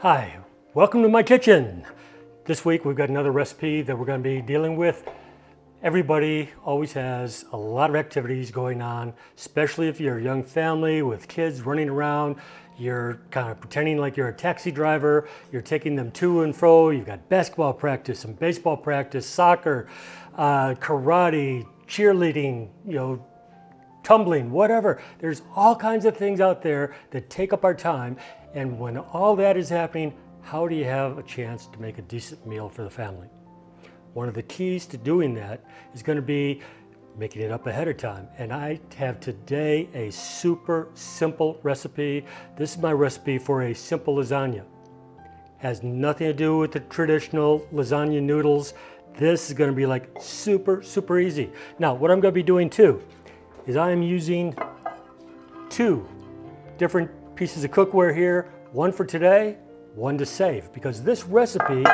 Hi, welcome to my kitchen. This week we've got another recipe that we're going to be dealing with. Everybody always has a lot of activities going on, especially if you're a young family with kids running around. You're kind of pretending like you're a taxi driver. You're taking them to and fro. You've got basketball practice and baseball practice, soccer, karate, cheerleading, tumbling, whatever. There's all kinds of things out there that take up our time. And when all that is happening, how do you have a chance to make a decent meal for the family? One of the keys to doing that is going to be making it up ahead of time. And I have today a super simple recipe. This is my recipe for a simple lasagna. Has nothing to do with the traditional lasagna noodles. This is going to be like super easy. Now, what I'm going to be doing too is I am using two different pieces of cookware here, one for today, one to save, because this recipe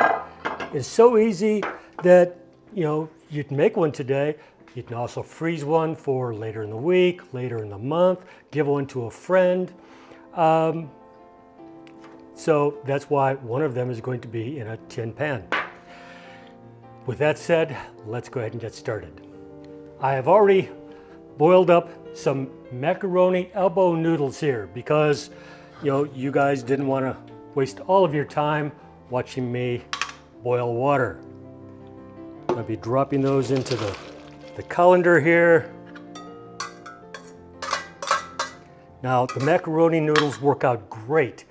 is so easy that you can make one today. You can also freeze one for later in the week, later in the month, give one to a friend. So that's why one of them is going to be in a tin pan. With that said, let's go ahead and get started. I have already boiled up some macaroni elbow noodles here because you guys didn't want to waste all of your time watching me boil water. I'll be dropping those into the colander here. Now the macaroni noodles work out great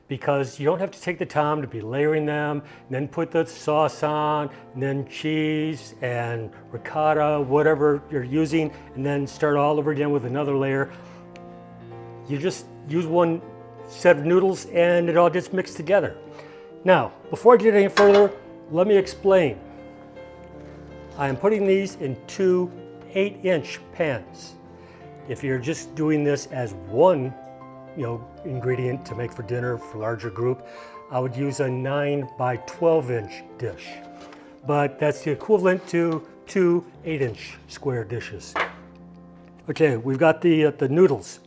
because you don't have to take the time to be layering them, and then put the sauce on, and then cheese and ricotta, whatever you're using, and then start all over again with another layer. You just use one set of noodles and it all gets mixed together. Now, before I get any further, let me explain. I am putting these in two 8-inch pans. If you're just doing this as one ingredient to make for dinner for a larger group, I would use a 9 by 12-inch dish. But that's the equivalent to two 8-inch square dishes. Okay, we've got the noodles.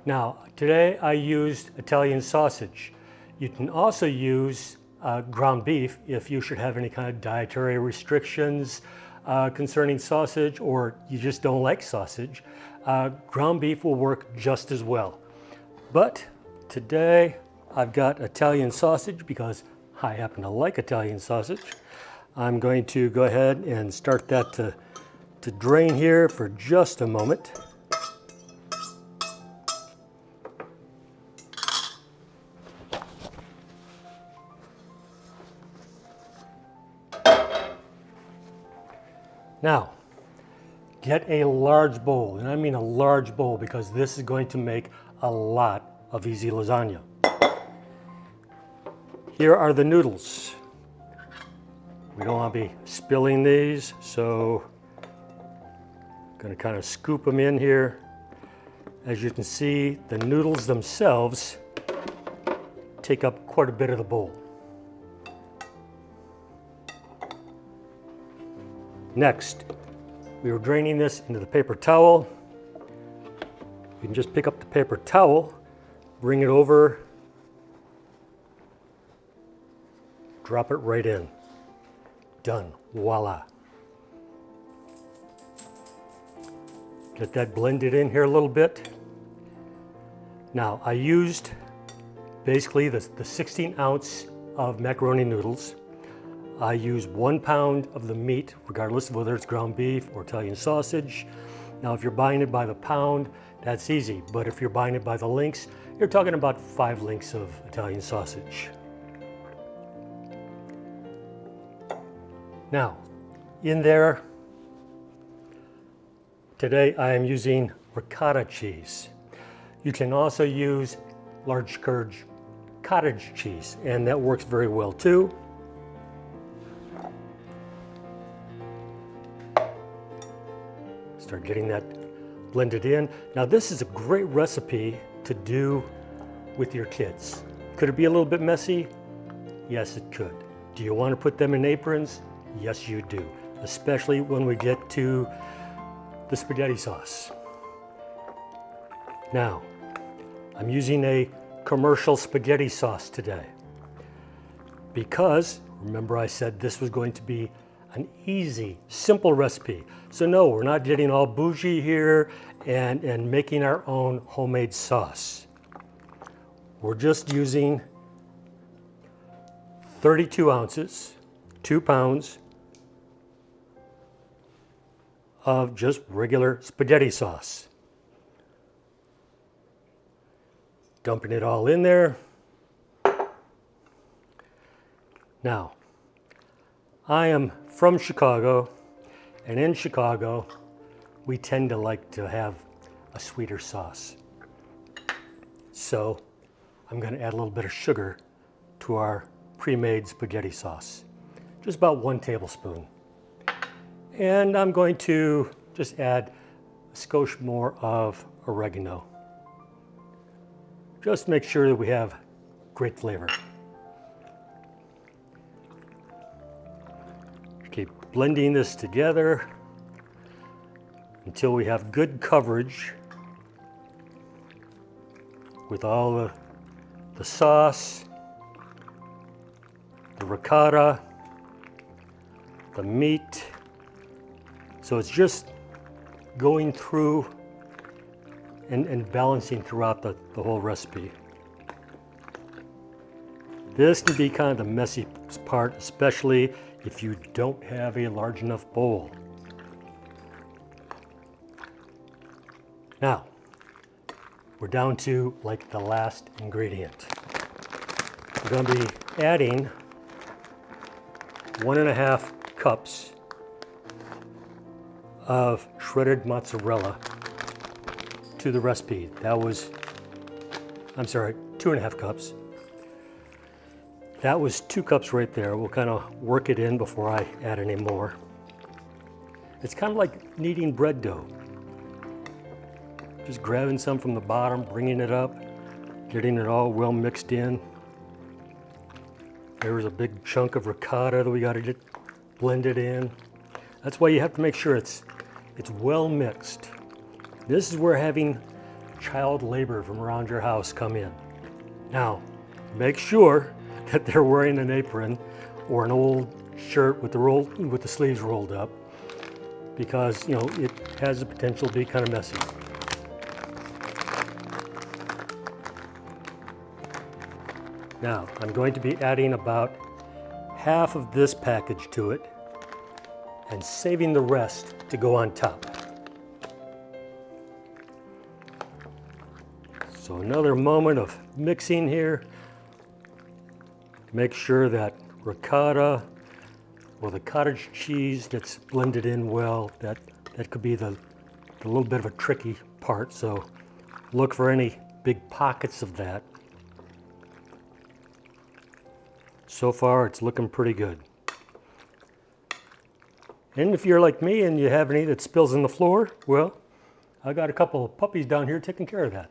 Now, today I used Italian sausage. You can also use ground beef if you should have any kind of dietary restrictions concerning sausage, or you just don't like sausage. Ground beef will work just as well. But today I've got Italian sausage because I happen to like Italian sausage. I'm going to go ahead and start that to drain here for just a moment. Now, get a large bowl, and I mean a large bowl because this is going to make a lot of easy lasagna. Here are the noodles. We don't want to be spilling these, so I'm going to kind of scoop them in here. As you can see, the noodles themselves take up quite a bit of the bowl. Next, we were draining this into the paper towel. You can just pick up the paper towel, bring it over, drop it right in. Done. Voila. Get that blended in here a little bit. Now, I used basically the 16 ounce of macaroni noodles. I use 1 pound of the meat, regardless of whether it's ground beef or Italian sausage. Now, if you're buying it by the pound, that's easy. But if you're buying it by the links, you're talking about 5 links of Italian sausage. Now, in there, today I am using ricotta cheese. You can also use Large Curd Cottage Cheese, and that works very well too. Start getting that blended in. Now, this is a great recipe to do with your kids. Could it be a little bit messy? Yes, it could. Do you want to put them in aprons? Yes, you do, especially when we get to the spaghetti sauce. Now, I'm using a commercial spaghetti sauce today. because remember I said this was going to be an easy, simple recipe. So no, we're not getting all bougie here and making our own homemade sauce. We're just using 32 ounces, 2 pounds of just regular spaghetti sauce. Dumping it all in there. Now, I am from Chicago, and in Chicago, we tend to like to have a sweeter sauce. So, I'm going to add a little bit of sugar to our pre-made spaghetti sauce. Just about 1 tablespoon. And I'm going to just add a skosh more of oregano. Just to make sure that we have great flavor. Keep blending this together until we have good coverage with all the sauce, the ricotta, the meat. So it's just going through and balancing throughout the whole recipe. This can be kind of the messy part, especially if you don't have a large enough bowl. Now, we're down to like the last ingredient. We're going to be adding 1.5 cups of shredded mozzarella to the recipe. That was, I'm sorry, 2.5 cups. That was 2 cups right there. We'll kind of work it in before I add any more. It's kind of like kneading bread dough. Just grabbing some from the bottom, bringing it up, getting it all well mixed in. There's a big chunk of ricotta that we got to get blended in. That's why you have to make sure it's well mixed. This is where having child labor from around your house come in. Now, make sure that they're wearing an apron or an old shirt with the sleeves rolled up, because you know it has the potential to be kind of messy. Now, I'm going to be adding about half of this package to it and saving the rest to go on top. So another moment of mixing here. Make sure that ricotta or the cottage cheese gets blended in well. That could be the little bit of a tricky part, so look for any big pockets of that. So far, it's looking pretty good. And if you're like me and you have any that spills on the floor, well, I got a couple of puppies down here taking care of that.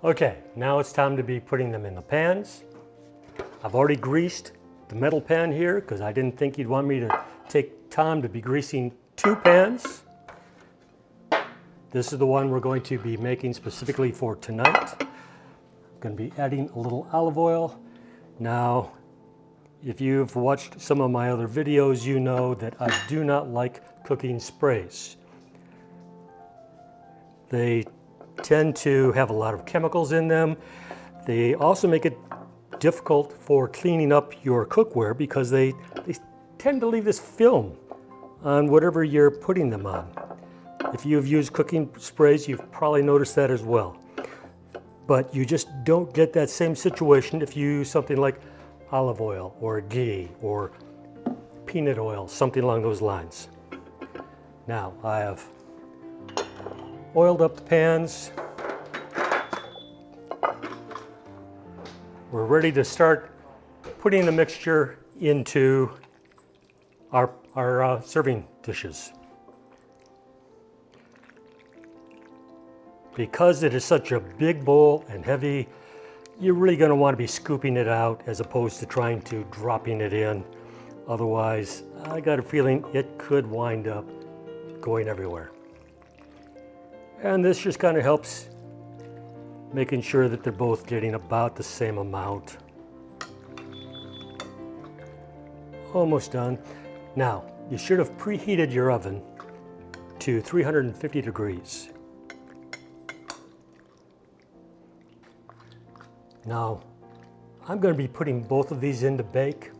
Okay, now it's time to be putting them in the pans. I've already greased the metal pan here because I didn't think you'd want me to take time to be greasing 2 pans. This is the one we're going to be making specifically for tonight. I'm going to be adding a little olive oil. Now, if you've watched some of my other videos, you know that I do not like cooking sprays. They tend to have a lot of chemicals in them. They also make it difficult for cleaning up your cookware because they tend to leave this film on whatever you're putting them on. If you've used cooking sprays, you've probably noticed that as well. But you just don't get that same situation if you use something like olive oil or ghee or peanut oil, something along those lines. Now I have oiled up the pans. We're ready to start putting the mixture into our serving dishes. Because it is such a big bowl and heavy, you're really going to want to be scooping it out as opposed to trying to dropping it in. Otherwise, I got a feeling it could wind up going everywhere. And this just kind of helps making sure that they're both getting about the same amount. Almost done. Now, you should have preheated your oven to 350 degrees. Now, I'm going to be putting both of these in to bake,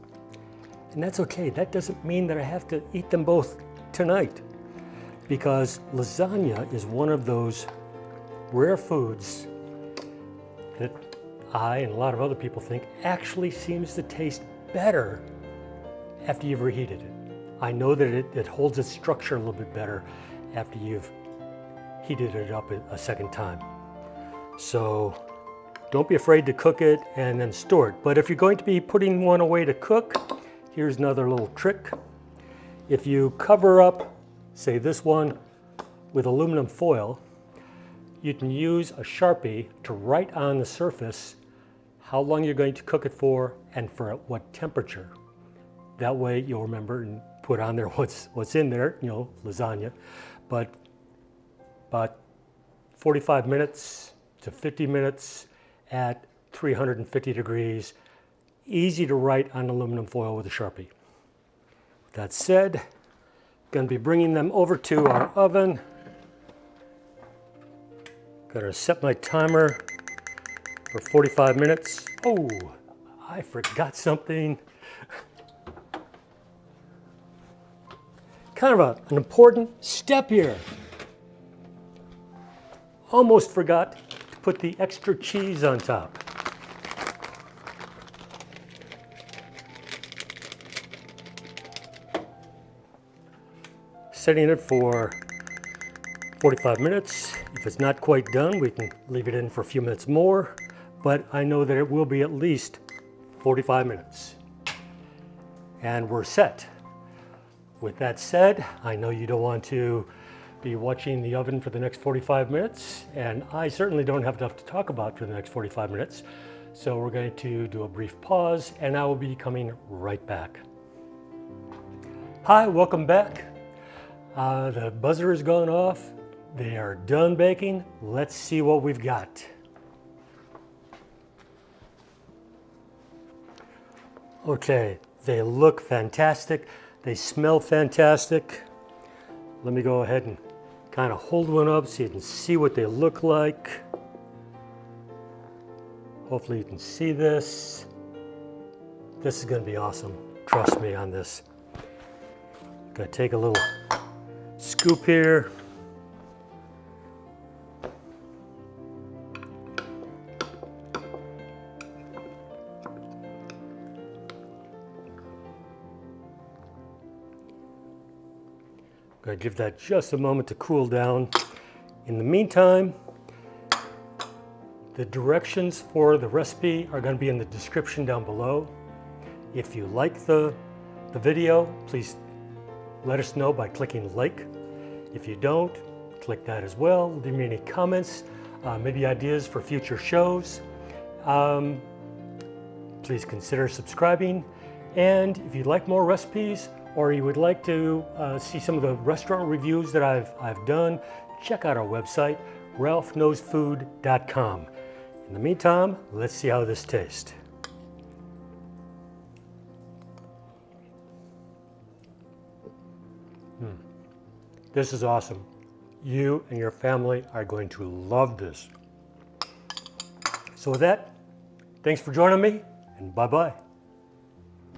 and that's okay. That doesn't mean that I have to eat them both tonight, because lasagna is one of those rare foods that I and a lot of other people think actually seems to taste better after you've reheated it. I know that it holds its structure a little bit better after you've heated it up a second time. So don't be afraid to cook it and then store it. But if you're going to be putting one away to cook, here's another little trick. If you cover up, say this one, with aluminum foil, you can use a Sharpie to write on the surface how long you're going to cook it for and for what temperature. That way you'll remember and put on there what's in there, you know, lasagna. But about 45 minutes to 50 minutes at 350 degrees. Easy to write on aluminum foil with a Sharpie. With that said, going to be bringing them over to our oven. Going to set my timer for 45 minutes. Oh, I forgot something. Kind of an important step here. Almost forgot to put the extra cheese on top. Setting it for 45 minutes. If it's not quite done, we can leave it in for a few minutes more, but I know that it will be at least 45 minutes. And we're set. With that said, I know you don't want to be watching the oven for the next 45 minutes, and I certainly don't have enough to talk about for the next 45 minutes. So we're going to do a brief pause, and I will be coming right back. Hi, welcome back. The buzzer has gone off. They are done baking. Let's see what we've got. Okay, they look fantastic. They smell fantastic. Let me go ahead and kind of hold one up so you can see what they look like. Hopefully you can see this. This is going to be awesome. Trust me on this. Gonna take a little scoop here. Gonna give that just a moment to cool down. In the meantime, the directions for the recipe are going to be in the description down below. If you like the video, please let us know by clicking like. If you don't, click that as well. Leave me any comments, maybe ideas for future shows. Please consider subscribing. And if you'd like more recipes, or you would like to see some of the restaurant reviews that I've done, check out our website, ralphknowsfood.com. In the meantime, let's see how this tastes. This is awesome. You and your family are going to love this. So with that, thanks for joining me, and bye-bye.